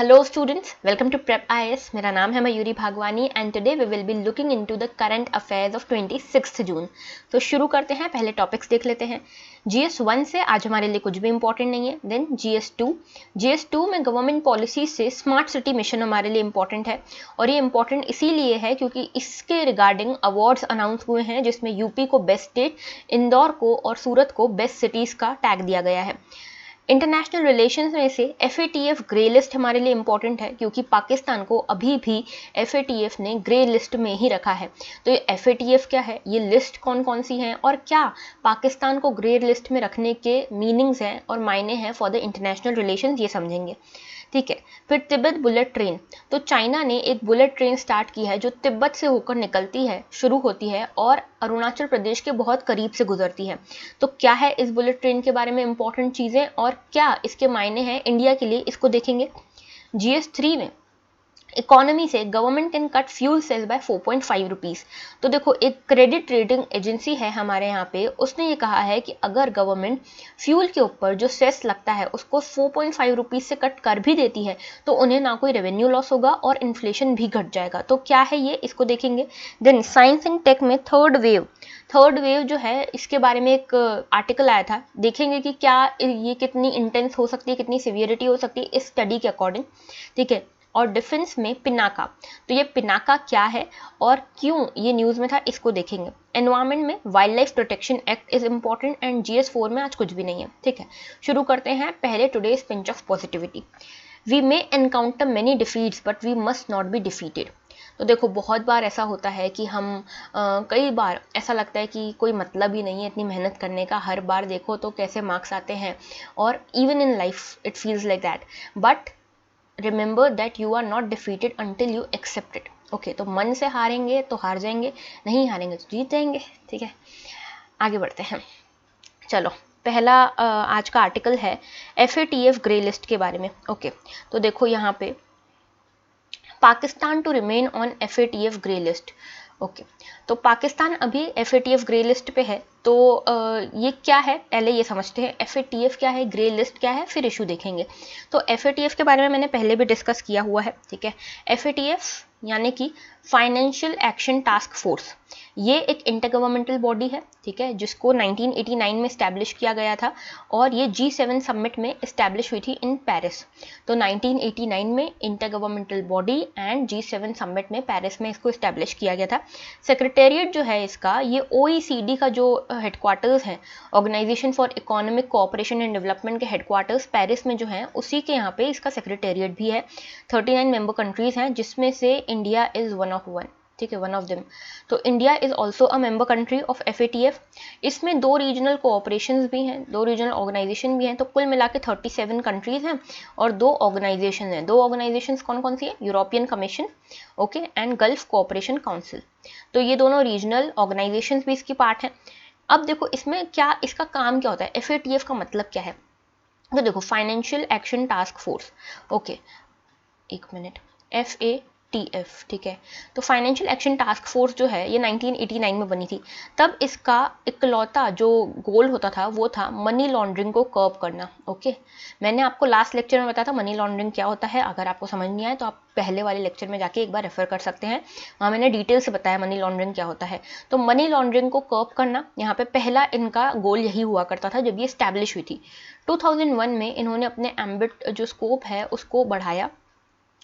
Hello students, welcome to Prep IAS. मेरा नाम है Mayuri Bhagwani and today we will be looking into the current affairs of 26 June. तो शुरू करते हैं, पहले टॉपिक्स देख लेते हैं। GS 1 से आज हमारे लिए कुछ भी इंपॉर्टेंट नहीं है। देन GS 2 में गवर्नमेंट पॉलिसी से स्मार्ट सिटी मिशन हमारे लिए इंपॉर्टेंट है और ये इंपॉर्टेंट इसीलिए है क्योंकि इसके रिगार्डिंग अवार्ड्स अनाउंस हुए हैं जिसमें यूपी को बेस्ट स्टेट, इंदौर को और सूरत को बेस्ट सिटीज़ का टैग दिया गया है। इंटरनेशनल रिलेशंस में से FATF ग्रे लिस्ट हमारे लिए इंपॉर्टेंट है क्योंकि पाकिस्तान को अभी भी FATF ने ग्रे लिस्ट में ही रखा है। तो ये FATF क्या है, ये लिस्ट कौन कौन सी हैं और क्या पाकिस्तान को ग्रे लिस्ट में रखने के मीनिंग्स हैं और मायने हैं फॉर द इंटरनेशनल रिलेशंस, ये समझेंगे। ठीक है, फिर तिब्बत बुलेट ट्रेन। तो चाइना ने एक बुलेट ट्रेन स्टार्ट की है जो तिब्बत से होकर निकलती है, शुरू होती है और अरुणाचल प्रदेश के बहुत करीब से गुजरती है। तो क्या है इस बुलेट ट्रेन के बारे में इंपॉर्टेंट चीज़ें और क्या इसके मायने हैं इंडिया के लिए, इसको देखेंगे। GS 3 में इकोनॉमी से government can cut fuel sales by 4.5 rupees. तो देखो, एक क्रेडिट रेटिंग एजेंसी है हमारे यहाँ पे, उसने ये कहा है कि अगर गवर्नमेंट फ्यूल के ऊपर जो सेस लगता है उसको 4.5 रुपीज़ से कट कर भी देती है तो उन्हें ना कोई रेवेन्यू लॉस होगा और इन्फ्लेशन भी घट जाएगा। तो क्या है ये, इसको देखेंगे। देन साइंस एंड टेक में थर्ड वेव जो है, इसके बारे में एक आर्टिकल आया था, देखेंगे कि क्या ये कितनी इंटेंस हो सकती है, कितनी सिवियरिटी हो सकती है इस स्टडी के अकॉर्डिंग। ठीक है, और डिफेंस में पिनाका। तो ये पिनाका क्या है और क्यों ये न्यूज़ में था, इसको देखेंगे। एनवायरमेंट में wild life protection act is important and GS 4 में आज कुछ भी नहीं है। ठीक है, शुरू करते हैं। पहले today's pinch of positivity. We may encounter many defeats but we must not be defeated. तो देखो, बहुत बार ऐसा होता है कि हम कई बार ऐसा लगता है कि कोई मतलब ही नहीं है इतनी मेहनत करने का, हर बार देखो तो कैसे मार्क्स आते हैं और even in life it feels like that, but remember that you are not defeated until you accept it. Okay, तो मन से हारेंगे तो हार जाएंगे, नहीं हारेंगे तो जीत जाएंगे। ठीक है, आगे बढ़ते हैं। चलो, पहला आज का आर्टिकल है FATF ग्रे लिस्ट के बारे में। ओके, तो देखो यहाँ पे Pakistan to remain on FATF grey list. Okay, तो पाकिस्तान अभी FATF ग्रे लिस्ट पे है। तो ये क्या है, पहले ये समझते हैं। FATF क्या है, ग्रे लिस्ट क्या है, फिर इशू देखेंगे। तो FATF के बारे में मैंने पहले भी डिस्कस किया हुआ है। ठीक है, FATF यानी कि फाइनेंशियल एक्शन टास्क फोर्स, ये एक इंटर गवर्नमेंटल बॉडी है। ठीक है, जिसको 1989 में इस्टेब्लिश किया गया था और ये G7 समिट में इस्टेब्लिश हुई थी इन पेरिस। तो 1989 में inter governmental body and G7 summit में पेरिस में इसको इस्टेब्लिश किया गया था। सेक्रेटेरिएट जो है इसका, ये OECD का जो हेडक्वार्टर्स हैं, organisation for economic cooperation and development के हेडक्वार्टर्स पेरिस में जो हैं, उसी के यहाँ पे इसका सेक्रेटेरिएट भी है। 39 मेंबर कंट्रीज हैं जिसमें से India is one of one. ठीक है, वन ऑफ देम। तो India is also a member country of FATF। इसमें 2 रीजनल कोऑपरेशंस भी हैं, 2 रीजनल ऑर्गेनाइजेशन भी हैं। तो कुल मिला के 37 कंट्रीज हैं और 2 ऑर्गेनाइजेशन हैं। 2 ऑर्गेनाइजेशन कौन कौन सी है, European commission, okay, and gulf cooperation council. तो ये दोनों रीजनल ऑर्गेनाइजेशन भी इसकी पार्ट हैं। अब देखो, इसमें क्या, इसका काम क्या होता है, FATF का मतलब क्या है। तो देखो, financial action task force. Okay, एक मिनट, FATF। ठीक है, तो फाइनेंशियल एक्शन टास्क फोर्स जो है ये 1989 में बनी थी। तब इसका इकलौता जो गोल होता था वो था मनी लॉन्ड्रिंग को कर्ब करना। ओके, मैंने आपको लास्ट लेक्चर में बताया था मनी लॉन्ड्रिंग क्या होता है। अगर आपको समझ नहीं आए तो आप पहले वाले लेक्चर में जाके एक बार रेफर कर सकते हैं, वहाँ मैंने डिटेल से बताया मनी लॉन्ड्रिंग क्या होता है। तो मनी लॉन्ड्रिंग को कर्ब करना, यहाँ पे पहला इनका गोल यही हुआ करता था जब ये स्टैब्लिश हुई थी। 2001 में इन्होंने अपने एम्बिट जो स्कोप है उसको बढ़ाया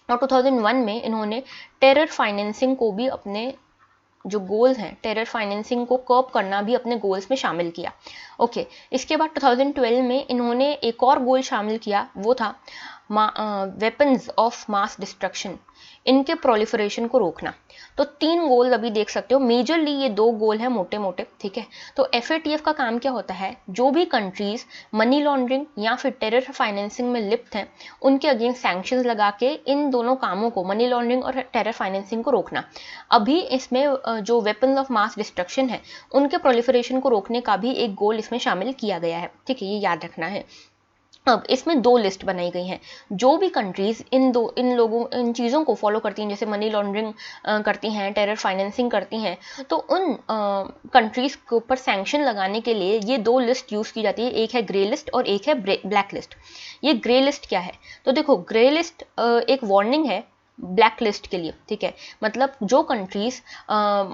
और 2001 में इन्होंने टेरर फाइनेंसिंग को भी अपने जो गोल्स हैं, टेरर फाइनेंसिंग को कर्ब करना भी अपने गोल्स में शामिल किया। ओके, इसके बाद 2012 में इन्होंने एक और गोल शामिल किया, वो था वेपन्स ऑफ मास डिस्ट्रक्शन, इनके प्रोलिफरेशन को रोकना। तो 3 गोल अभी देख सकते हो, मेजरली ये 2 गोल हैं मोटे मोटे। ठीक है, तो FATF का काम क्या होता है, जो भी कंट्रीज मनी लॉन्ड्रिंग या फिर टेरर फाइनेंसिंग में लिप्त हैं उनके अगेंस्ट सैंक्शंस लगा के इन दोनों कामों को, मनी लॉन्ड्रिंग और टेरर फाइनेंसिंग को रोकना। अभी इसमें जो वेपन्स ऑफ मास डिस्ट्रक्शन है उनके प्रोलिफरेशन को रोकने का भी एक गोल इसमें शामिल किया गया है। ठीक है, ये याद रखना है। अब इसमें दो लिस्ट बनाई गई हैं। जो भी कंट्रीज इन चीज़ों को फॉलो करती हैं, जैसे मनी लॉन्ड्रिंग करती हैं, टेरर फाइनेंसिंग करती हैं, तो उन कंट्रीज के ऊपर सैंक्शन लगाने के लिए ये दो लिस्ट यूज़ की जाती है। एक है ग्रे लिस्ट और एक है ब्लैक लिस्ट। ये ग्रे लिस्ट क्या है? तो देखो, ग्रे लिस्ट एक वार्निंग है ब्लैक लिस्ट के लिए, ठीक है। मतलब जो कंट्रीज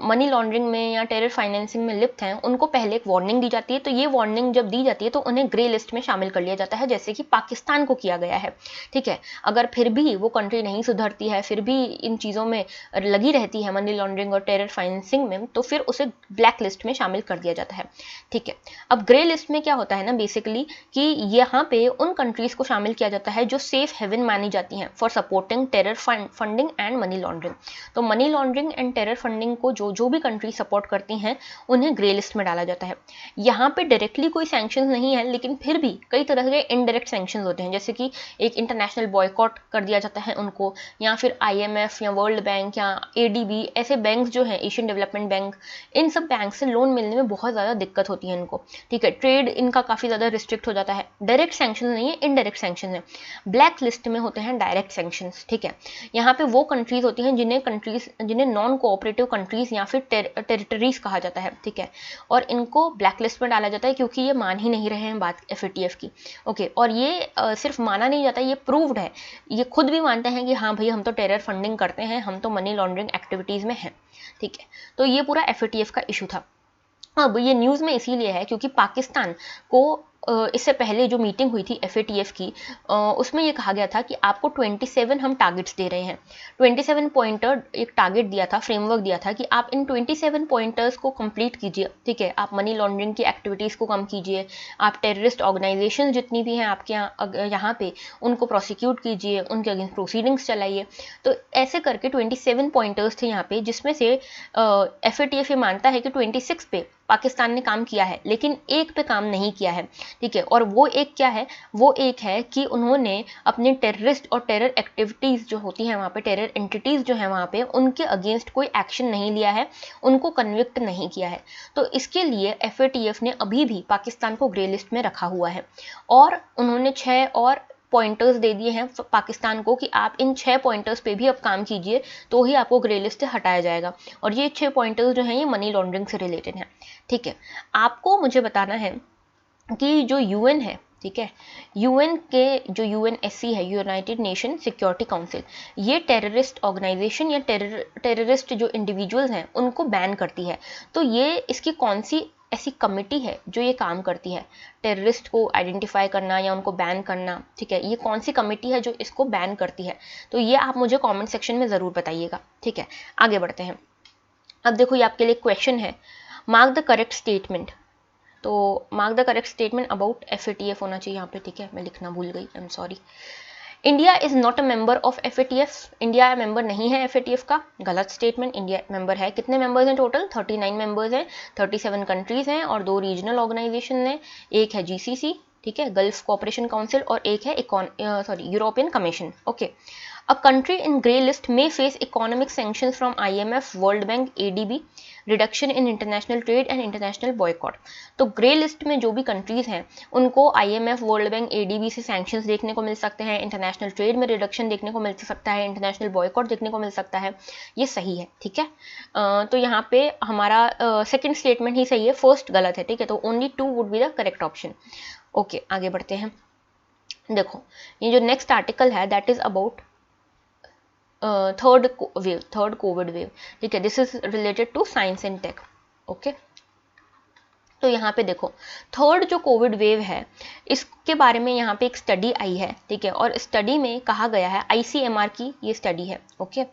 मनी लॉन्ड्रिंग में या टेरर फाइनेंसिंग में लिप्त हैं, उनको पहले एक वार्निंग दी जाती है। तो ये वार्निंग जब दी जाती है तो उन्हें ग्रे लिस्ट में शामिल कर लिया जाता है, जैसे कि पाकिस्तान को किया गया है, ठीक है। अगर फिर भी वो कंट्री नहीं सुधरती है, फिर भी इन चीज़ों में लगी रहती है मनी लॉन्ड्रिंग और टेरर फाइनेंसिंग में, तो फिर उसे ब्लैक लिस्ट में शामिल कर दिया जाता है, ठीक है। अब ग्रे लिस्ट में क्या होता है ना, बेसिकली कि यहाँ पे उन कंट्रीज को शामिल किया जाता है जो सेफ हेवन मानी जाती हैं for supporting terror funding and money laundering. तो money laundering and terror funding को जो भी कंट्री सपोर्ट करती हैं, उन्हें ग्रे लिस्ट में डाला जाता है। यहाँ पे डायरेक्टली कोई सैंक्शन नहीं है, लेकिन फिर भी कई तरह के इनडायरेक्ट सैंक्शन होते हैं, जैसे कि एक इंटरनेशनल बॉयकॉट कर दिया जाता है उनको, या फिर IMF या वर्ल्ड बैंक या ADB, ऐसे बैंक जो है, एशियन डेवलपमेंट बैंक, इन सब बैंक से लोन मिलने में बहुत ज़्यादा दिक्कत होती है इनको, ठीक है। ट्रेड इनका काफ़ी ज़्यादा रिस्ट्रिक्ट हो जाता है। डायरेक्ट सैंक्शन नहीं है, इनडायरेक्ट सैंक्शन है। ब्लैक लिस्ट में होते हैं डायरेक्ट सैंक्शन, ठीक है। यहाँ पे वो कंट्रीज होती हैं जिन्हें नॉन कोऑपरेटिव कंट्रीज या फिर टेरिटरीज कहा जाता है, ठीक है। और इनको ब्लैक लिस्ट में डाला जाता है क्योंकि ये मान ही नहीं रहे हैं बात FATF की, ओके। और ये सिर्फ माना नहीं जाता, ये प्रूव्ड है। ये खुद भी मानते हैं कि हाँ भाई, हम तो टेरर फंडिंग करते हैं, हम तो मनी लॉन्ड्रिंग एक्टिविटीज में हैं, ठीक है। तो ये पूरा FATF का इशू था। अब ये न्यूज़ में इसीलिए है क्योंकि पाकिस्तान को इससे पहले जो मीटिंग हुई थी FATF की, उसमें ये कहा गया था कि आपको 27 हम टारगेट्स दे रहे हैं। 27 पॉइंटर एक टारगेट दिया था, फ्रेमवर्क दिया था कि आप इन 27 पॉइंटर्स को कंप्लीट कीजिए, ठीक है। आप मनी लॉन्ड्रिंग की एक्टिविटीज़ को कम कीजिए, आप टेररिस्ट ऑर्गेनाइजेशन जितनी भी हैं आपके यहाँ पे, उनको प्रोसिक्यूट कीजिए, उनके अगेंस्ट प्रोसीडिंग्स चलाइए। तो ऐसे करके 27 पॉइंटर्स थे यहाँ पे, जिसमें से FATF ये मानता है कि 26 पे पाकिस्तान ने काम किया है, लेकिन एक पे काम नहीं किया है, ठीक है। और वो एक क्या है? वो एक है कि उन्होंने अपने टेररिस्ट और टेरर एक्टिविटीज़ जो होती हैं वहाँ पे, टेरर एंटिटीज़ जो हैं वहाँ पे, उनके अगेंस्ट कोई एक्शन नहीं लिया है, उनको कन्विक्ट नहीं किया है। तो इसके लिए FATF ने अभी भी पाकिस्तान को ग्रे लिस्ट में रखा हुआ है, और उन्होंने 6 और पॉइंटर्स दे दिए हैं पाकिस्तान को कि आप इन 6 पॉइंटर्स पे भी अब काम कीजिए, तो ही आपको ग्रे लिस्ट से हटाया जाएगा। और ये 6 पॉइंटर्स जो हैं ये मनी लॉन्ड्रिंग से रिलेटेड हैं, ठीक है। आपको मुझे बताना है कि जो UN है, ठीक है, UN के जो UNSC है, यूनाइटेड नेशन सिक्योरिटी काउंसिल, ये टेररिस्ट ऑर्गेनाइजेशन या टेररिस्ट जो इंडिविजुअल्स हैं उनको बैन करती है। तो ये इसकी कौन सी ऐसी कमिटी है जो ये काम करती है टेररिस्ट को आइडेंटिफाई करना या उनको बैन करना, ठीक है। ये कौन सी कमिटी है जो इसको बैन करती है? तो ये आप मुझे कमेंट सेक्शन में ज़रूर बताइएगा, ठीक है। आगे बढ़ते हैं। अब देखो, ये आपके लिए क्वेश्चन है, मार्क द करेक्ट स्टेटमेंट। तो mark the correct statement about FATF होना चाहिए यहाँ पे, ठीक है। मैं लिखना भूल गई, आई am sorry. India is not a member of FATF। India member नहीं है FATF का, गलत स्टेटमेंट। इंडिया मेंबर है। कितने मेंबर्स हैं टोटल? 39 मेंबर्स हैं, 37 कंट्रीज हैं और 2 रीजनल ऑर्गेनाइजेशन हैं। एक है GCC, ठीक है, गल्फ कोऑपरेशन काउंसिल, और एक है European commission, okay. A country in grey list may face economic sanctions from IMF, World Bank, ADB, reduction in international trade and international boycott। तो ग्रे लिस्ट में जो भी कंट्रीज हैं उनको IMF, वर्ल्ड बैंक, ADB से sanctions देखने को मिल सकते हैं, इंटरनेशनल ट्रेड में रिडक्शन देखने को मिल सकता है, इंटरनेशनल बॉयकॉट देखने को मिल सकता है। ये सही है, ठीक है। तो यहाँ पे हमारा सेकेंड स्टेटमेंट ही सही है, फर्स्ट गलत है, ठीक है। तो only 2 would be the correct option, okay. आगे बढ़ते हैं। देखो, ये जो नेक्स्ट आर्टिकल है that is about third covid wave, ठीक है। This is related to science and tech, okay. तो यहाँ पे देखो, थर्ड जो कोविड वेव है इसके बारे में यहाँ पे एक स्टडी आई है, ठीक है। और स्टडी में कहा गया है, ICMR की ये स्टडी है, ओके।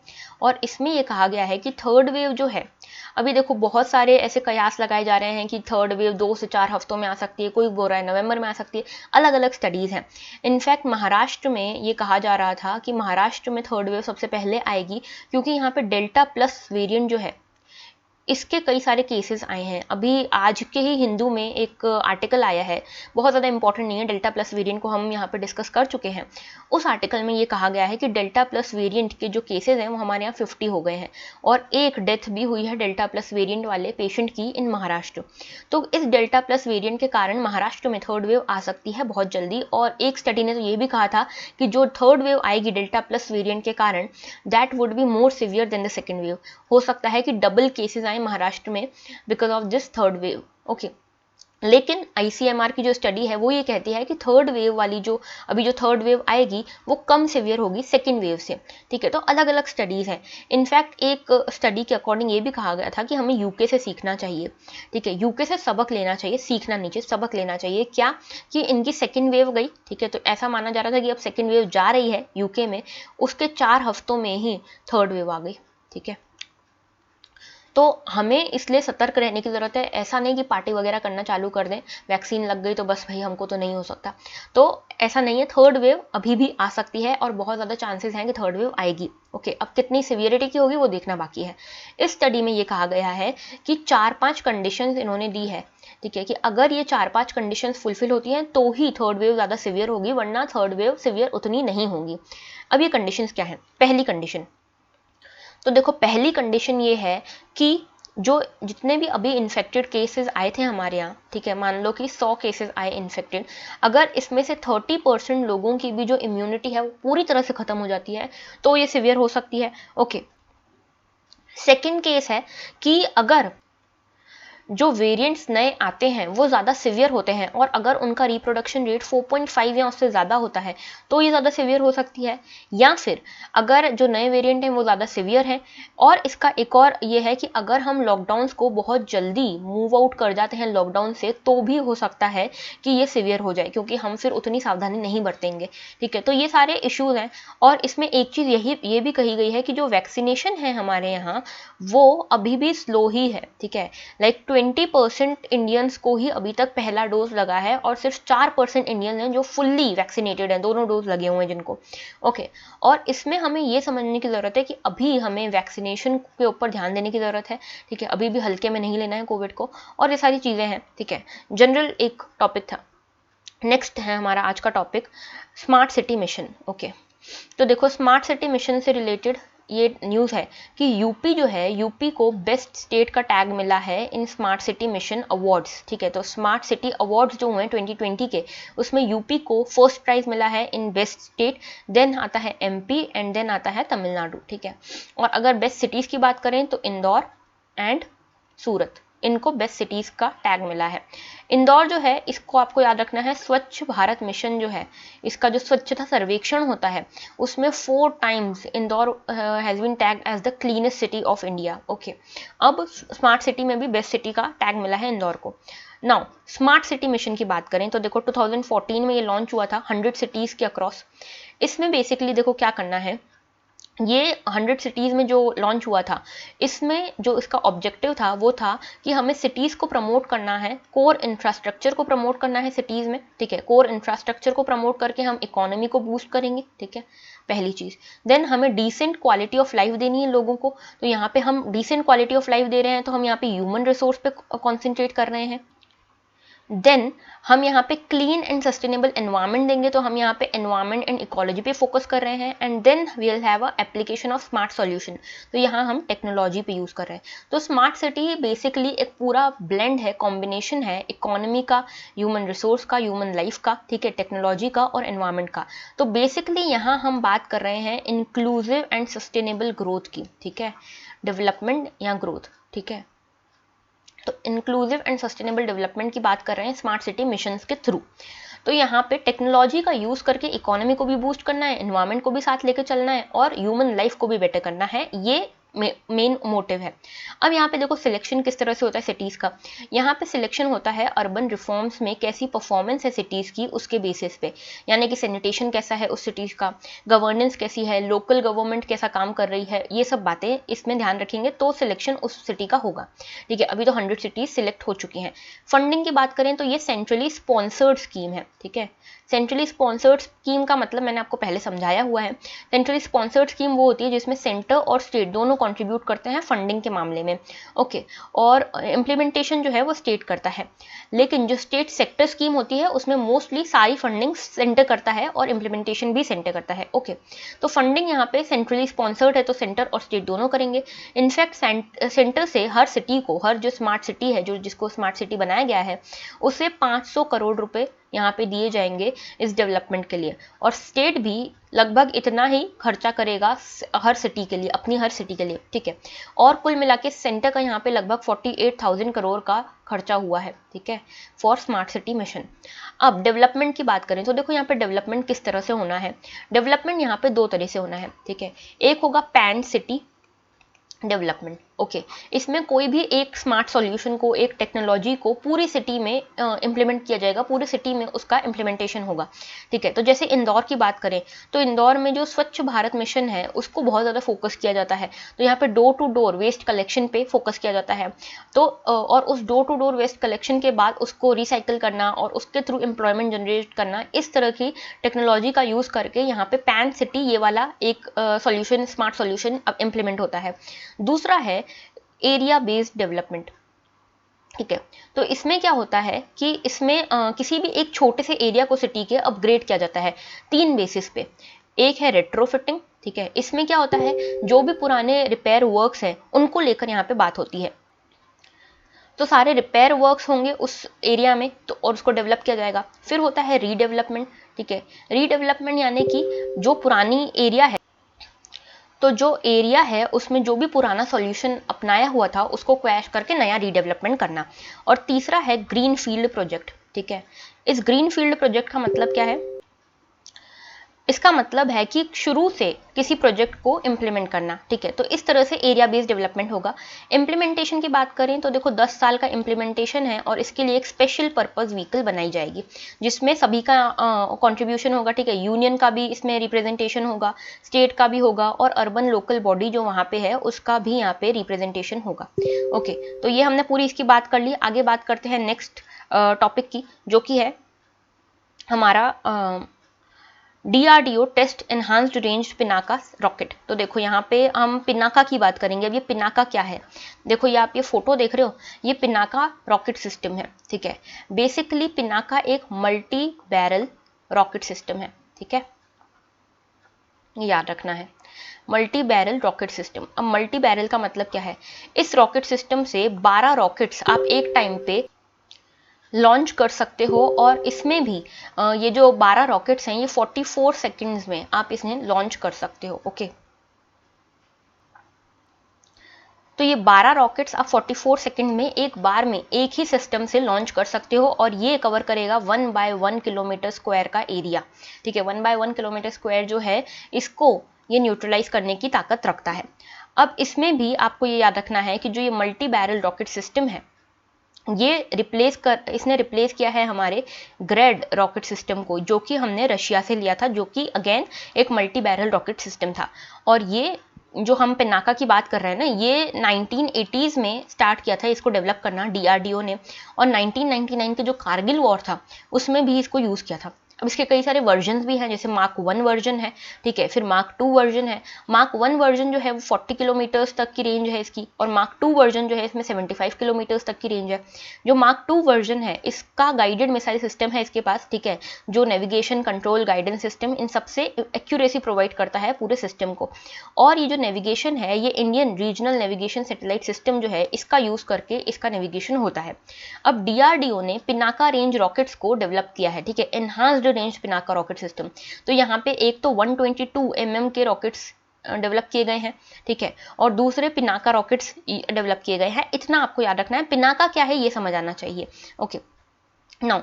और इसमें ये कहा गया है कि थर्ड वेव जो है, अभी देखो बहुत सारे ऐसे कयास लगाए जा रहे हैं कि थर्ड वेव 2 से 4 हफ्तों में आ सकती है, कोई बोल रहा है नवंबर में आ सकती है, अलग अलग स्टडीज़ हैं। इनफैक्ट महाराष्ट्र में ये कहा जा रहा था कि महाराष्ट्र में थर्ड वेव सबसे पहले आएगी, क्योंकि यहाँ पे डेल्टा प्लस वेरिएंट जो है इसके कई सारे केसेस आए हैं। अभी आज के ही हिंदू में एक आर्टिकल आया है, बहुत ज़्यादा इंपॉर्टेंट नहीं है, डेल्टा प्लस वेरिएंट को हम यहाँ पे डिस्कस कर चुके हैं। उस आर्टिकल में ये कहा गया है कि डेल्टा प्लस वेरिएंट के जो केसेस हैं वो हमारे यहाँ 50 हो गए हैं और एक डेथ भी हुई है डेल्टा प्लस वेरिएंट वाले पेशेंट की इन महाराष्ट्र। तो इस डेल्टा प्लस वेरिएंट के कारण महाराष्ट्र में थर्ड वेव आ सकती है बहुत जल्दी। और एक स्टडी ने तो ये भी कहा था कि जो थर्ड वेव आएगी डेल्टा प्लस वेरिएंट के कारण, that would be more severe than the second wave. हो सकता है कि डबल केसेस आए महाराष्ट्र में because of this third wave. Okay, लेकिन ICMR की जो स्टडी है वो ये कहती है कि थर्ड वेव वाली जो अभी जो थर्ड वेव आएगी वो कम सिवियर होगी सेकेंड वेव से। ठीक है, तो अलग अलग स्टडीज़ हैं। इनफैक्ट एक स्टडी के अकॉर्डिंग ये भी कहा गया था कि हमें यूके से सीखना चाहिए। ठीक है, यूके से सबक लेना चाहिए, सीखना नहीं चाहिए, सबक लेना चाहिए। क्या कि इनकी सेकेंड वेव गई, ठीक है, तो ऐसा माना जा रहा था कि अब सेकेंड वेव जा रही है यूके में, उसके 4 हफ्तों में ही थर्ड वेव आ गई। ठीक है, तो हमें इसलिए सतर्क रहने की ज़रूरत है। ऐसा नहीं कि पार्टी वगैरह करना चालू कर दें, वैक्सीन लग गई तो बस भाई हमको तो नहीं हो सकता, तो ऐसा नहीं है। थर्ड वेव अभी भी आ सकती है और बहुत ज़्यादा चांसेस हैं कि थर्ड वेव आएगी। ओके, अब कितनी सिवियरिटी की होगी वो देखना बाकी है। इस स्टडी में ये कहा गया है कि 4-5 कंडीशंस इन्होंने दी है। ठीक है, कि अगर ये 4-5 कंडीशंस फुलफिल होती हैं तो ही थर्ड वेव ज़्यादा सिवियर होगी, वरना थर्ड वेव सिवियर उतनी नहीं होगी। अब ये कंडीशंस क्या है? पहली कंडीशन, तो देखो पहली कंडीशन ये है कि जो जितने भी अभी इन्फेक्टेड केसेस आए थे हमारे यहाँ, ठीक है, मान लो कि 100 केसेस आए इन्फेक्टेड, अगर इसमें से 30% लोगों की भी जो इम्यूनिटी है वो पूरी तरह से खत्म हो जाती है तो ये सिवियर हो सकती है। ओके, सेकेंड केस है कि अगर जो वेरिएंट्स नए आते हैं वो ज़्यादा सिवियर होते हैं और अगर उनका रिप्रोडक्शन रेट 4.5 या उससे ज़्यादा होता है तो ये ज़्यादा सिवियर हो सकती है। या फिर अगर जो नए वेरिएंट हैं वो ज़्यादा सिवियर हैं। और इसका एक और ये है कि अगर हम लॉकडाउन्स को बहुत जल्दी मूव आउट कर जाते हैं लॉकडाउन से तो भी हो सकता है कि ये सिवियर हो जाए, क्योंकि हम फिर उतनी सावधानी नहीं बरतेंगे। ठीक है, तो ये सारे इश्यूज़ हैं। और इसमें एक चीज़ ये भी कही गई है कि जो वैक्सीनेशन है हमारे यहाँ वो अभी भी स्लो ही है। ठीक है, लाइक 20% इंडियंस को ही अभी तक पहला डोज लगा है और सिर्फ 4% इंडियंस हैं जो फुल्ली वैक्सीनेटेड हैं, दोनों डोज लगे हुए हैं जिनको। ओके, और इसमें हमें ये समझने की ज़रूरत है कि अभी हमें वैक्सीनेशन के ऊपर ध्यान देने की ज़रूरत है। ठीक है, अभी भी हल्के में नहीं लेना है कोविड को, और ये सारी चीज़ें हैं। ठीक है, जनरल एक टॉपिक था। नेक्स्ट है हमारा आज का topic smart city mission. Okay, तो देखो स्मार्ट सिटी मिशन से रिलेटेड ये न्यूज़ है कि यूपी जो है, यूपी को बेस्ट स्टेट का टैग मिला है इन स्मार्ट सिटी मिशन अवार्ड्स। ठीक है, तो स्मार्ट सिटी अवार्ड्स जो हुए 2020 के, उसमें यूपी को फर्स्ट प्राइज मिला है इन बेस्ट स्टेट, देन आता है MP एंड देन आता है तमिलनाडु। ठीक है, और अगर बेस्ट सिटीज़ की बात करें तो इंदौर एंड सूरत, इनको बेस्ट सिटीज़ का टैग मिला है। इंदौर जो है इसको आपको याद रखना है, स्वच्छ भारत मिशन जो है इसका जो स्वच्छता सर्वेक्षण होता है उसमें 4 times Indore has been tag as the cleanest city of India. Okay, अब स्मार्ट सिटी में भी बेस्ट सिटी का टैग मिला है इंदौर को। नाउ स्मार्ट सिटी मिशन की बात करें तो देखो 2014 में ये लॉन्च हुआ था 100 सिटीज़ के अक्रॉस। इसमें बेसिकली देखो क्या करना है, ये 100 सिटीज़ में जो लॉन्च हुआ था इसमें जो इसका ऑब्जेक्टिव था वो था कि हमें सिटीज़ को प्रमोट करना है, कोर इंफ्रास्ट्रक्चर को प्रमोट करना है सिटीज़ में। ठीक है, कोर इंफ्रास्ट्रक्चर को प्रमोट करके हम इकोनॉमी को बूस्ट करेंगे। ठीक है, पहली चीज़। देन हमें डिसेंट क्वालिटी ऑफ लाइफ देनी है लोगों को, तो यहाँ पे हम डिसेंट क्वालिटी ऑफ लाइफ दे रहे हैं तो हम यहाँ पे ह्यूमन रिसोर्स पे कॉन्सेंट्रेट कर रहे हैं। देन हम यहाँ पे क्लीन एंड सस्टेनेबल एनवायरनमेंट देंगे, तो हम यहाँ पे एनवायरनमेंट एंड इकोलॉजी पे फोकस कर रहे हैं। And then we will have a application of smart solution, तो यहाँ हम टेक्नोलॉजी पे यूज़ कर रहे हैं। तो स्मार्ट सिटी बेसिकली एक पूरा ब्लेंड है, कॉम्बिनेशन है इकोनॉमी का, ह्यूमन रिसोर्स का, ह्यूमन लाइफ का, ठीक है, टेक्नोलॉजी का और एनवायरनमेंट का। तो बेसिकली यहाँ हम बात कर रहे हैं इंक्लूसिव एंड सस्टेनेबल ग्रोथ की। ठीक है, डेवलपमेंट या ग्रोथ। ठीक है, तो इंक्लूसिव एंड सस्टेनेबल डेवलपमेंट की बात कर रहे हैं स्मार्ट सिटी मिशंस के थ्रू। तो यहाँ पे टेक्नोलॉजी का यूज़ करके इकोनॉमी को भी बूस्ट करना है, एनवायरनमेंट को भी साथ लेकर चलना है और ह्यूमन लाइफ को भी बेटर करना है, ये मेन मोटिव है। अब यहाँ पे देखो सिलेक्शन किस तरह से होता है सिटीज़ का। यहाँ पे सिलेक्शन होता है अर्बन रिफॉर्म्स में कैसी परफॉर्मेंस है सिटीज़ की उसके बेसिस पे, यानी कि सैनिटेशन कैसा है उस सिटीज़ का, गवर्नेंस कैसी है, लोकल गवर्नमेंट कैसा काम कर रही है, ये सब बातें इसमें ध्यान रखेंगे तो सिलेक्शन उस सिटी का होगा। ठीक है, अभी तो 100 सिटीज़ सिलेक्ट हो चुकी हैं। फंडिंग की बात करें तो ये सेंट्रली स्पॉन्सर्ड स्कीम है। ठीक है, सेंट्रली स्पॉन्सर्ड स्कीम का मतलब मैंने आपको पहले समझाया हुआ है। सेंट्रली स्पॉन्सर्ड स्कीम वो होती है जिसमें सेंटर और स्टेट दोनों कंट्रीब्यूट करते हैं फंडिंग के मामले में। ओके, और इम्प्लीमेंटेशन जो है वो स्टेट करता है, लेकिन जो स्टेट सेक्टर स्कीम होती है उसमें मोस्टली सारी फंडिंग सेंटर करता है और इम्प्लीमेंटेशन भी सेंटर करता है। ओके, तो फंडिंग यहाँ पे सेंट्रली स्पॉन्सर्ड है, तो सेंटर और स्टेट दोनों करेंगे। इनफैक्ट सेंटर से हर सिटी को, हर जो स्मार्ट सिटी है, जो जिसको स्मार्ट सिटी बनाया गया है, उसे 500 करोड़ रुपए यहाँ पे दिए जाएंगे इस डेवलपमेंट के लिए, और स्टेट भी लगभग इतना ही खर्चा करेगा हर सिटी के लिए, अपनी हर सिटी के लिए, ठीक है। और कुल मिला के सेंटर का यहाँ पे लगभग 48,000 करोड़ का खर्चा हुआ है, ठीक है, फॉर स्मार्ट सिटी मिशन। अब डेवलपमेंट की बात करें तो देखो यहाँ पे डेवलपमेंट किस तरह से होना है। डेवलपमेंट यहाँ पे दो तरह से होना है, ठीक है। एक होगा पैन सिटी डेवलपमेंट। ओके, इसमें कोई भी एक स्मार्ट सॉल्यूशन को, एक टेक्नोलॉजी को पूरी सिटी में इम्प्लीमेंट किया जाएगा, पूरी सिटी में उसका इम्प्लीमेंटेशन होगा, ठीक है। तो जैसे इंदौर की बात करें तो इंदौर में जो स्वच्छ भारत मिशन है उसको बहुत ज़्यादा फोकस किया जाता है, तो यहाँ पे door to door waste collection पे फोकस किया जाता है। तो और उस door to door waste collection के बाद उसको रिसाइकिल करना और उसके थ्रू एम्प्लॉयमेंट जनरेट करना, इस तरह की टेक्नोलॉजी का यूज़ करके यहाँ पे पैन सिटी ये वाला एक सॉल्यूशन, स्मार्ट सॉल्यूशन अब इम्प्लीमेंट होता है। दूसरा है एरिया बेस्ड डेवलपमेंट, ठीक है। तो इसमें क्या होता है कि इसमें किसी भी एक छोटे से एरिया को सिटी के अपग्रेड किया जाता है 3 बेसिस पे। एक है रेट्रोफिटिंग, ठीक है, इसमें क्या होता है जो भी पुराने रिपेयर वर्क्स हैं उनको लेकर यहाँ पे बात होती है, तो सारे रिपेयर वर्क्स होंगे उस एरिया में, तो और उसको डेवलप किया जाएगा। फिर होता है रीडेवलपमेंट, ठीक है। रीडेवलपमेंट यानी कि जो पुरानी एरिया है, तो जो एरिया है उसमें जो भी पुराना सॉल्यूशन अपनाया हुआ था उसको क्रैश करके नया रीडेवलपमेंट करना। और तीसरा है ग्रीन फील्ड प्रोजेक्ट, ठीक है। इस ग्रीन फील्ड प्रोजेक्ट का मतलब क्या है? इसका मतलब है कि शुरू से किसी प्रोजेक्ट को इम्प्लीमेंट करना, ठीक है। तो इस तरह से एरिया बेस्ड डेवलपमेंट होगा। इम्प्लीमेंटेशन की बात करें तो देखो 10 साल का इम्प्लीमेंटेशन है और इसके लिए एक स्पेशल पर्पस व्हीकल बनाई जाएगी जिसमें सभी का कंट्रीब्यूशन होगा, ठीक है। यूनियन का भी इसमें रिप्रेजेंटेशन होगा, स्टेट का भी होगा, और अर्बन लोकल बॉडी जो वहाँ पे है उसका भी यहाँ पे रिप्रेजेंटेशन होगा। ओके, तो ये हमने पूरी इसकी बात कर ली। आगे बात करते हैं नेक्स्ट टॉपिक की, जो कि है हमारा DRDO test enhanced range Pinaka rocket. तो देखो यहाँ पे हम पिनाका की बात करेंगे। अब ये पिनाका क्या है, देखो ये आप ये फोटो देख रहे हो, ये पिनाका रॉकेट सिस्टम है, ठीक है। बेसिकली पिनाका एक मल्टी बैरल रॉकेट सिस्टम है, ठीक है, याद रखना है, मल्टी बैरल रॉकेट सिस्टम। अब मल्टी बैरल का मतलब क्या है? इस रॉकेट सिस्टम से 12 रॉकेट्स आप एक टाइम पे लॉन्च कर सकते हो, और इसमें भी ये जो 12 रॉकेट्स हैं ये 44 सेकंड्स में आप इन्हें लॉन्च कर सकते हो। ओके, तो ये 12 रॉकेट्स आप 44 सेकंड में एक बार में एक ही सिस्टम से लॉन्च कर सकते हो, और ये कवर करेगा 1 बाय 1 किलोमीटर स्क्वायर का एरिया, ठीक है। 1 बाय 1 किलोमीटर स्क्वायर जो है इसको ये न्यूट्रलाइज करने की ताकत रखता है। अब इसमें भी आपको ये याद रखना है कि जो ये मल्टी बैरल रॉकेट सिस्टम है ये इसने रिप्लेस किया है हमारे ग्रेड रॉकेट सिस्टम को, जो कि हमने रशिया से लिया था, जो कि अगेन एक मल्टी बैरल रॉकेट सिस्टम था। और ये जो हम पिनाका की बात कर रहे हैं ना, ये 1980s में स्टार्ट किया था इसको डेवलप करना DRDO ने, और 1999 के जो कारगिल वॉर था उसमें भी इसको यूज़ किया था। अब इसके कई सारे वर्जन भी हैं, जैसे मार्क 1 वर्जन है, ठीक है, फिर मार्क 2 वर्जन है। मार्क 1 वर्जन जो है वो 40 किलोमीटर्स तक की रेंज है इसकी, और मार्क 2 वर्जन जो है इसमें 75 किलोमीटर्स तक की रेंज है। जो मार्क 2 वर्जन है इसका गाइडेड मिसाइल सिस्टम है इसके पास, ठीक है, जो नेविगेशन, कंट्रोल, गाइडेंस सिस्टम, इन सबसे एक्यूरेसी प्रोवाइड करता है पूरे सिस्टम को। और ये जो नेविगेशन है ये Indian regional navigation satellite system जो है इसका यूज़ करके इसका नेविगेशन होता है। अब DRDO ने पिनाका रेंज रॉकेट्स को डेवलप किया है, ठीक है, enhanced range Pinaka rocket system. तो यहाँ पे एक तो 122 mm के रॉकेट्स डेवलप किए गए हैं, ठीक है, और दूसरे पिनाका रॉकेट्स डेवलप किए गए हैं। इतना आपको याद रखना है। पिनाका क्या है ये समझ आना चाहिए। Okay, now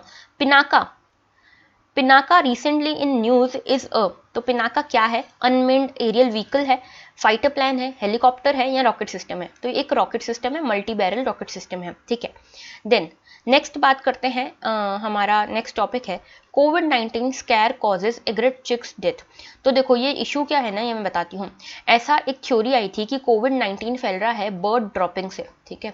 Pinaka recently in news is तो पिनाका क्या है? अनमेन्ड एरियल व्हीकल है, फाइटर प्लान है, हेलीकॉप्टर है, या रॉकेट सिस्टम है? तो एक रॉकेट सिस्टम है, मल्टी बैरल रॉकेट सिस्टम है, ठीक है। देन नेक्स्ट बात करते हैं, हमारा नेक्स्ट टॉपिक है कोविड-19 scare causes egret chicks death. तो देखो ये इशू क्या है ना, ये मैं बताती हूँ। ऐसा एक थ्योरी आई थी कि कोविड-19 फैल रहा है बर्ड ड्रॉपिंग से, ठीक है,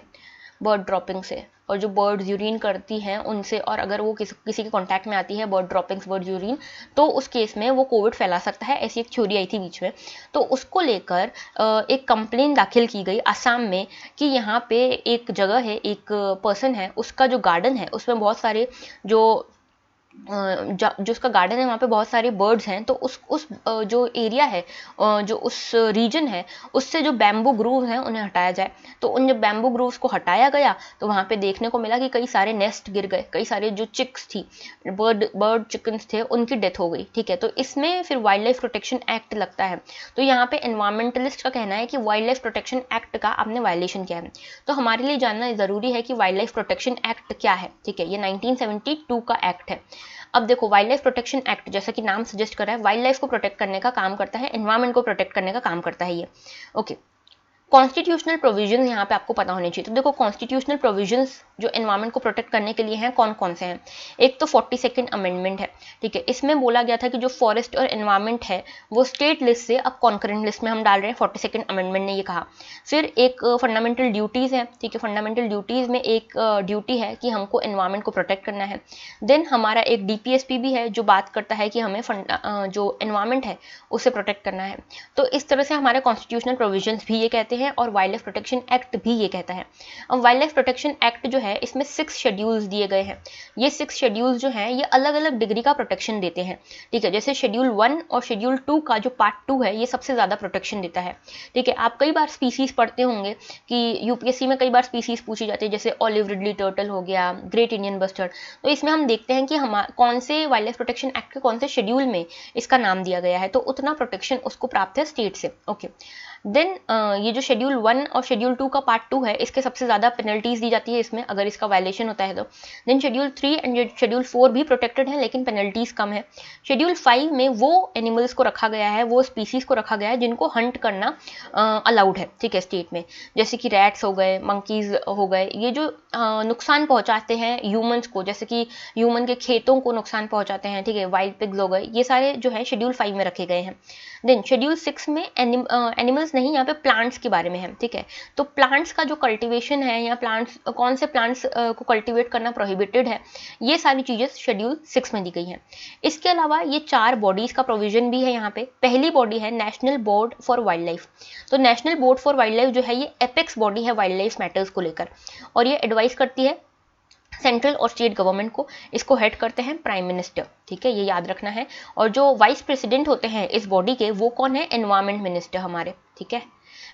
बर्ड ड्रॉपिंग से। और जो बर्ड्स यूरिन करती हैं उनसे, और अगर वो किसी के कॉन्टैक्ट में आती है बर्ड ड्रॉपिंग्स, बर्ड यूरिन, तो उस केस में वो कोविड फैला सकता है, ऐसी एक थ्योरी आई थी बीच में। तो उसको लेकर एक कंप्लेन दाखिल की गई आसाम में कि यहाँ पे एक जगह है, एक पर्सन है, उसका जो गार्डन है उसमें बहुत सारे जो जो उसका गार्डन है वहाँ पे बहुत सारे बर्ड्स हैं, तो उस जो एरिया है, जो उस रीजन है, उससे जो बैम्बू ग्रूव हैं उन्हें हटाया जाए। तो उन जब बैम्बू ग्रूव्स को हटाया गया तो वहाँ पे देखने को मिला कि कई सारे नेस्ट गिर गए, कई सारे जो चिक्स थी, बर्ड चिकन्स थे, उनकी डेथ हो गई। ठीक है, तो इसमें फिर वाइल्ड लाइफ प्रोटेक्शन एक्ट लगता है। तो यहाँ पे एनवायरमेंटलिस्ट का कहना है कि वाइल्ड लाइफ प्रोटेक्शन एक्ट का आपने वायलेशन किया है। तो हमारे लिए जानना जरूरी है कि वाइल्ड लाइफ प्रोटेक्शन एक्ट क्या है। ठीक है, ये 1972 का एक्ट है। अब देखो, वाइल्ड लाइफ प्रोटेक्शन एक्ट जैसा कि नाम सजेस्ट कर रहा है, वाइल्ड लाइफ को प्रोटेक्ट करने का काम करता है, एनवायरमेंट को प्रोटेक्ट करने का काम करता है ये। ओके, कॉन्स्टिट्यूशनल प्रोविजन यहाँ पे आपको पता होने चाहिए। तो देखो, कॉन्स्टिट्यूशनल प्रोविजंस जो एनवायरमेंट को प्रोटेक्ट करने के लिए हैं कौन कौन से हैं। एक तो 42nd अमेंडमेंट है। ठीक है, इसमें बोला गया था कि जो फॉरेस्ट और एनवायरमेंट है वो स्टेट लिस्ट से अब कॉन्करेंट लिस्ट में हम डाल रहे हैं, 42nd अमेंडमेंट ने ये कहा। फिर एक फंडामेंटल ड्यूटीज़ है। ठीक है, फंडामेंटल ड्यूटीज़ में एक ड्यूटी है कि हमको एनवायरमेंट को प्रोटेक्ट करना है। देन हमारा एक DPSP भी है जो बात करता है कि हमें जो एनवायरमेंट है उसे प्रोटेक्ट करना है। तो इस तरह से हमारे कॉन्स्टिट्यूशनल प्रोविजंस भी ये कहते हैं और वाइल्ड लाइफ प्रोटेक्शन एक्ट भी ये कहता है। अब वाइल्ड लाइफ प्रोटेक्शन एक्ट जो है इसमें 6 शेड्यूल्स दिए गए हैं। ये 6 शेड्यूल्स जो हैं ये अलग अलग डिग्री का प्रोटेक्शन देते हैं। ठीक है, जैसे शेड्यूल 1 और शेड्यूल 2 का जो पार्ट 2 है ये सबसे ज़्यादा प्रोटेक्शन देता है। ठीक है, आप कई बार स्पीसीज पढ़ते होंगे कि UPSC में कई बार स्पीसीज पूछी जाती है, जैसे ऑलिव रिडली टर्टल हो गया, ग्रेट इंडियन बस्टर्ड। तो इसमें हम देखते हैं कि हम कौन से वाइल्ड लाइफ प्रोटेक्शन एक्ट के कौन से शेड्यूल में इसका नाम दिया गया है, तो उतना प्रोटेक्शन उसको प्राप्त है स्टेट से। ओके, देन ये जो शेड्यूल 1 और शेड्यूल 2 का पार्ट 2 है इसके सबसे ज़्यादा पेनल्टीज दी जाती है इसमें, अगर इसका वायलेशन होता है तो। देन शेड्यूल 3 एंड शेड्यूल 4 भी प्रोटेक्टेड है लेकिन पेनल्टीज कम है। शेड्यूल 5 में वो एनिमल्स को रखा गया है, वो स्पीसीज को रखा गया है जिनको हंट करना अलाउड है। ठीक है, स्टेट में, जैसे कि रैट्स हो गए, मंकीज हो गए, ये जो नुकसान पहुंचाते हैं ह्यूमंस को, जैसे कि ह्यूमन के खेतों को नुकसान पहुंचाते हैं। ठीक है, वाइल्ड पिग्स हो गए, ये सारे जो है शेड्यूल 5 में रखे गए हैं। देन शेड्यूल 6 में एनिमल्स नहीं, यहाँ पे प्लांट्स के बारे में है। ठीक है, तो प्लांट्स का जो कल्टीवेशन है या प्लांट्स, कौन से प्लांट्स को कल्टीवेट करना प्रोहिबिटेड है, ये सारी चीज़ें शेड्यूल 6 में दी गई हैं। इसके अलावा ये 4 बॉडीज़ का प्रोविजन भी है यहाँ पे। पहली बॉडी है national board for wildlife. तो national board for wildlife जो है ये एपेक्स बॉडी है वाइल्ड लाइफ मैटर्स को लेकर, और ये एडवाइस करती है सेंट्रल और स्टेट गवर्नमेंट को। इसको हेड करते हैं प्राइम मिनिस्टर। ठीक है, ये याद रखना है। और जो वाइस प्रेसिडेंट होते हैं इस बॉडी के, वो कौन है, एनवायरमेंट मिनिस्टर हमारे। ठीक है,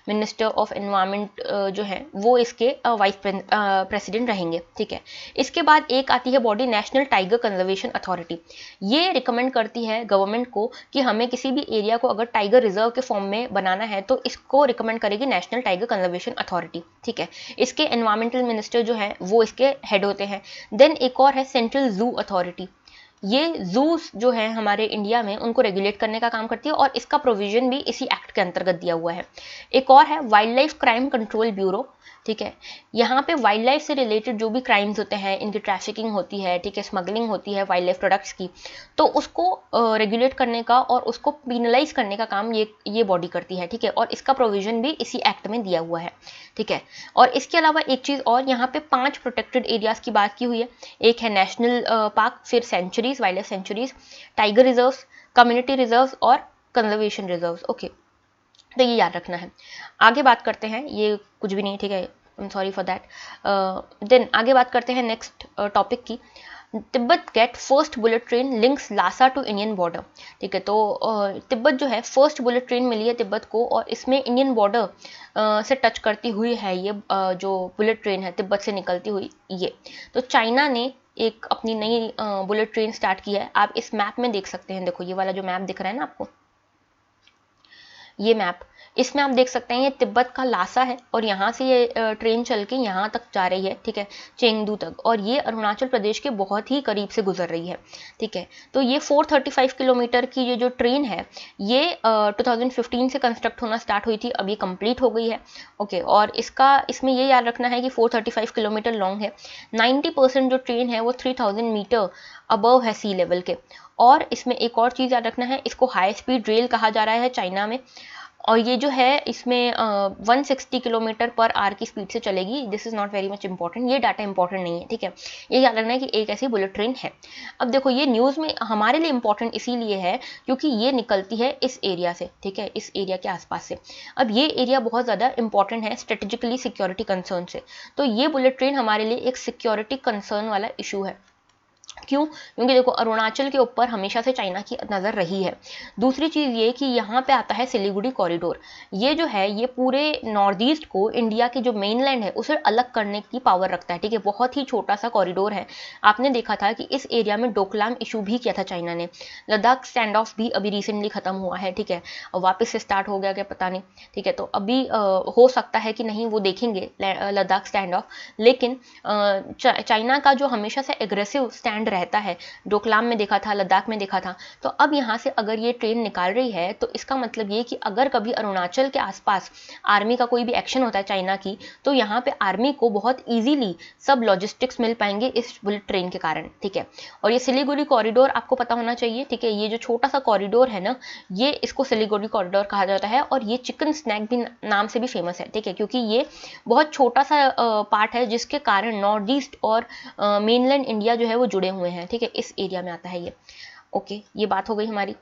मिनिस्टर ऑफ एनवायरमेंट जो है वो इसके वाइस प्रेसिडेंट रहेंगे। ठीक है, इसके बाद एक आती है body national tiger conservation authority. ये रिकमेंड करती है गवर्नमेंट को कि हमें किसी भी एरिया को अगर टाइगर रिजर्व के फॉर्म में बनाना है तो इसको रिकमेंड करेगी नेशनल टाइगर कंजर्वेशन अथॉरिटी। ठीक है, इसके एनवायरमेंटल मिनिस्टर जो है वो इसके हेड होते हैं। देन एक और है सेंट्रल जू अथॉरिटी। ये जूस जो है हमारे इंडिया में उनको रेगुलेट करने का काम करती है और इसका प्रोविजन भी इसी एक्ट के अंतर्गत दिया हुआ है। एक और है wild life crime control bureau. ठीक है, यहाँ पे वाइल्ड लाइफ से रिलेटेड जो भी क्राइम्स होते हैं, इनकी ट्रैफिकिंग होती है, ठीक है, स्मगलिंग होती है वाइल्ड लाइफ प्रोडक्ट्स की, तो उसको रेगुलेट करने का और उसको पीनलाइज करने का काम ये बॉडी करती है। ठीक है, और इसका प्रोविजन भी इसी एक्ट में दिया हुआ है। ठीक है, और इसके अलावा एक चीज़ और, यहाँ पे 5 प्रोटेक्टेड एरियाज की बात की हुई है। एक है नेशनल पार्क, फिर sanctuaries, wildlife sanctuaries, tiger reserves, community reserves और कंजर्वेशन रिजर्व्स। ओके, तो ये याद रखना है। आगे बात करते हैं, ये कुछ भी नहीं, ठीक है, I am sorry for that. Then आगे बात करते हैं नेक्स्ट टॉपिक की। Tibet gets first bullet train links Lhasa to Indian border. ठीक है, तो तिब्बत जो है फर्स्ट बुलेट ट्रेन मिली है तिब्बत को, और इसमें इंडियन बॉर्डर से टच करती हुई है ये जो बुलेट ट्रेन है तिब्बत से निकलती हुई ये। तो चाइना ने एक अपनी नई बुलेट ट्रेन स्टार्ट की है। आप इस मैप में देख सकते हैं, देखो ये वाला जो मैप दिख रहा है ना आपको, ये मैप, इसमें आप देख सकते हैं ये तिब्बत का लासा है और यहाँ से ये ट्रेन चल के यहाँ तक जा रही है। ठीक है, चेंगडू तक, और ये अरुणाचल प्रदेश के बहुत ही करीब से गुजर रही है। ठीक है, तो ये 435 किलोमीटर की ये जो ट्रेन है ये 2015 से कंस्ट्रक्ट होना स्टार्ट हुई थी, अब ये कंप्लीट हो गई है। ओके, और इसमें ये याद रखना है कि 435 किलोमीटर लॉन्ग है। 90% जो ट्रेन है वो 3000 मीटर अबव है सी लेवल के। और इसमें एक और चीज़ याद रखना है, इसको हाई स्पीड रेल कहा जा रहा है चाइना में। और ये जो है इसमें 160 किलोमीटर पर आवर की स्पीड से चलेगी। This is not very much important, ये डाटा इंपॉर्टेंट नहीं है, ठीक है। ये याद रखना है कि एक ऐसी बुलेट ट्रेन है। अब देखो ये न्यूज़ में हमारे लिए इंपॉर्टेंट इसीलिए है क्योंकि ये निकलती है इस एरिया से, ठीक है, इस एरिया के आसपास से। अब ये एरिया बहुत ज़्यादा इंपॉर्टेंट है स्ट्रेटेजिकली सिक्योरिटी कंसर्न से, तो ये बुलेट ट्रेन हमारे लिए एक सिक्योरिटी कंसर्न वाला इशू है। क्यों? क्योंकि देखो अरुणाचल के ऊपर हमेशा से चाइना की नज़र रही है। दूसरी चीज़ ये कि यहाँ पे आता है सिलीगुड़ी कॉरिडोर। ये जो है ये पूरे नॉर्थ ईस्ट को इंडिया के जो मेनलैंड है उसे अलग करने की पावर रखता है, ठीक है। बहुत ही छोटा सा कॉरिडोर है। आपने देखा था कि इस एरिया में डोकलाम इशू भी किया था चाइना ने। लद्दाख स्टैंड ऑफ भी अभी रिसेंटली खत्म हुआ है, ठीक है, और वापस से स्टार्ट हो गया क्या पता नहीं, ठीक है। तो अभी हो सकता है कि नहीं, वो देखेंगे लद्दाख स्टैंड ऑफ। लेकिन चाइना का जो हमेशा से एग्रेसिव स्टैंड रहता है, डोकलाम में देखा था, लद्दाख में देखा था, तो अब यहाँ से अगर ये ट्रेन निकाल रही है तो इसका मतलब ये कि अगर कभी अरुणाचल के आसपास आर्मी का कोई भी एक्शन होता है चाइना की, तो यहाँ पे आर्मी को बहुत इजीली सब लॉजिस्टिक्स मिल पाएंगे इस बुलेट ट्रेन के कारण, ठीक है। और ये सिलीगुड़ी कॉरिडोर आपको पता होना चाहिए, ठीक है। ये जो छोटा सा कॉरिडोर है ना, ये इसको सिलीगुड़ी कॉरिडोर कहा जाता है और ये चिकन स्नैक भी नाम से भी फेमस है, ठीक है, क्योंकि ये बहुत छोटा सा पार्ट है जिसके कारण नॉर्थ ईस्ट और मेनलैंड इंडिया जो है वो जुड़े हुए हैं, ठीक है। इस एरिया में आता है ये। ओके, ये बात हो गई हमारी।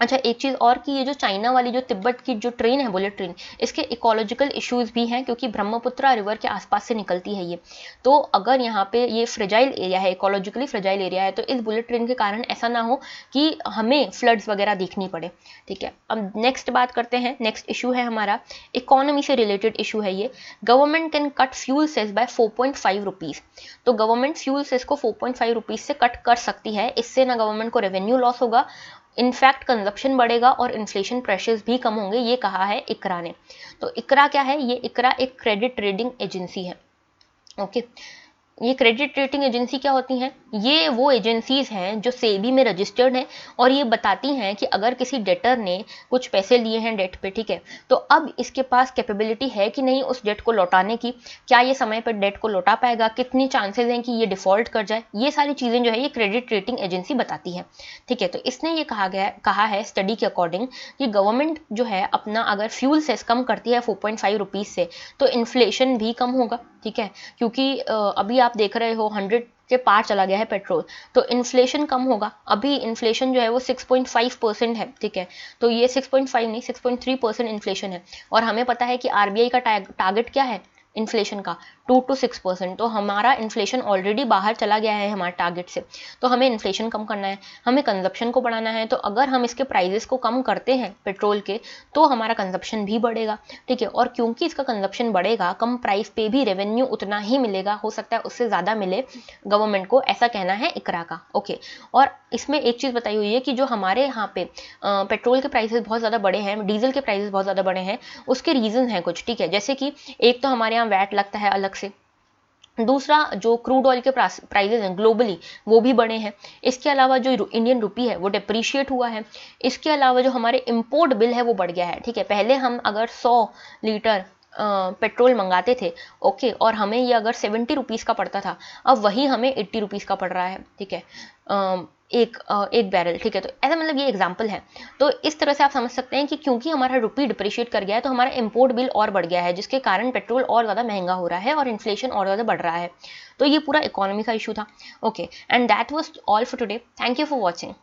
अच्छा, एक चीज़ और कि ये जो चाइना वाली जो तिब्बत की जो ट्रेन है, बुलेट ट्रेन, इसके इकोलॉजिकल इश्यूज भी हैं क्योंकि ब्रह्मपुत्रा रिवर के आसपास से निकलती है ये। तो अगर यहाँ पे ये फ्रेजाइल एरिया है, इकोलॉजिकली फ्रेजाइल एरिया है, तो इस बुलेट ट्रेन के कारण ऐसा ना हो कि हमें फ्लड्स वगैरह देखनी पड़े, ठीक है। अब नेक्स्ट बात करते हैं, नेक्स्ट इशू है हमारा इकोनॉमी से रिलेटेड इशू है ये। Government can cut fuel cess by 4.5 rupees. तो गवर्नमेंट फ्यूल सेस को 4.5 रुपीज़ से कट कर सकती है। इससे ना गवर्नमेंट को रेवेन्यू लॉस होगा, इनफैक्ट कंजप्शन बढ़ेगा और इन्फ्लेशन प्रेशर्स भी कम होंगे, ये कहा है इकरा ने। तो इकरा क्या है? ये इकरा एक क्रेडिट ट्रेडिंग एजेंसी है, ओके। ये क्रेडिट रेटिंग एजेंसी क्या होती हैं? ये वो एजेंसीज हैं जो सेबी में रजिस्टर्ड हैं और ये बताती हैं कि अगर किसी डेटर ने कुछ पैसे लिए हैं डेट पे, ठीक है, तो अब इसके पास कैपेबिलिटी है कि नहीं उस डेट को लौटाने की, क्या ये समय पर डेट को लौटा पाएगा, कितनी चांसेस हैं कि ये डिफॉल्ट कर जाए, ये सारी चीज़ें जो है ये क्रेडिट रेटिंग एजेंसी बताती है, ठीक है। तो इसने ये कहा है स्टडी के अकॉर्डिंग कि गवर्नमेंट जो है अपना अगर फ्यूल सेस कम करती है 4.5 रुपीज़ से, तो इन्फ्लेशन भी कम होगा, ठीक है, क्योंकि अभी आप देख रहे हो 100 के पार चला गया है पेट्रोल, तो इन्फ्लेशन कम होगा। अभी इन्फ्लेशन जो है वो 6.5% है, ठीक है, तो ये 6.5 नहीं 6.3% इन्फ्लेशन है। और हमें पता है कि आरबीआई का टारगेट क्या है इन्फ्लेशन का, 2 to 6%। तो हमारा इन्फ्लेशन ऑलरेडी बाहर चला गया है हमारे टारगेट से, तो हमें इन्फ्लेशन कम करना है, हमें कंजप्शन को बढ़ाना है। तो अगर हम इसके प्राइजेस को कम करते हैं पेट्रोल के, तो हमारा कंजप्शन भी बढ़ेगा, ठीक है। और क्योंकि इसका कंजप्शन बढ़ेगा, कम प्राइस पे भी रेवेन्यू उतना ही मिलेगा, हो सकता है उससे ज़्यादा मिले गवर्नमेंट को, ऐसा कहना है इकरा का, ओके। और इसमें एक चीज़ बताई हुई है कि जो हमारे यहाँ पे पेट्रोल के प्राइसेस बहुत ज़्यादा बढ़े हैं, डीजल के प्राइसेस बहुत ज़्यादा बढ़े हैं, उसके रीज़न हैं कुछ, ठीक है। जैसे कि एक तो हमारे यहाँ वैट लगता है अलग से, दूसरा जो क्रूड ऑयल के प्राइजेस हैं ग्लोबली वो भी बढ़े हैं, इसके अलावा जो इंडियन रुपी है वो डिप्रिशिएट हुआ है, इसके अलावा जो हमारे इंपोर्ट बिल है वो बढ़ गया है, ठीक है। पहले हम अगर 100 लीटर पेट्रोल मंगाते थे, ओके, और हमें ये अगर 70 रुपीज़ का पड़ता था, अब वही हमें 80 रुपीज़ का पड़ रहा है, ठीक है, एक बैरल, ठीक है। तो ऐसा मतलब ये एग्जांपल है। तो इस तरह से आप समझ सकते हैं कि क्योंकि हमारा रुपी डिप्रिशिएट कर गया है, तो हमारा इंपोर्ट बिल और बढ़ गया है, जिसके कारण पेट्रोल और ज़्यादा महंगा हो रहा है और इन्फ्लेशन और ज़्यादा बढ़ रहा है। तो ये पूरा इकोनॉमी का इशू था, okay. And that was all for today. Thank you for watching.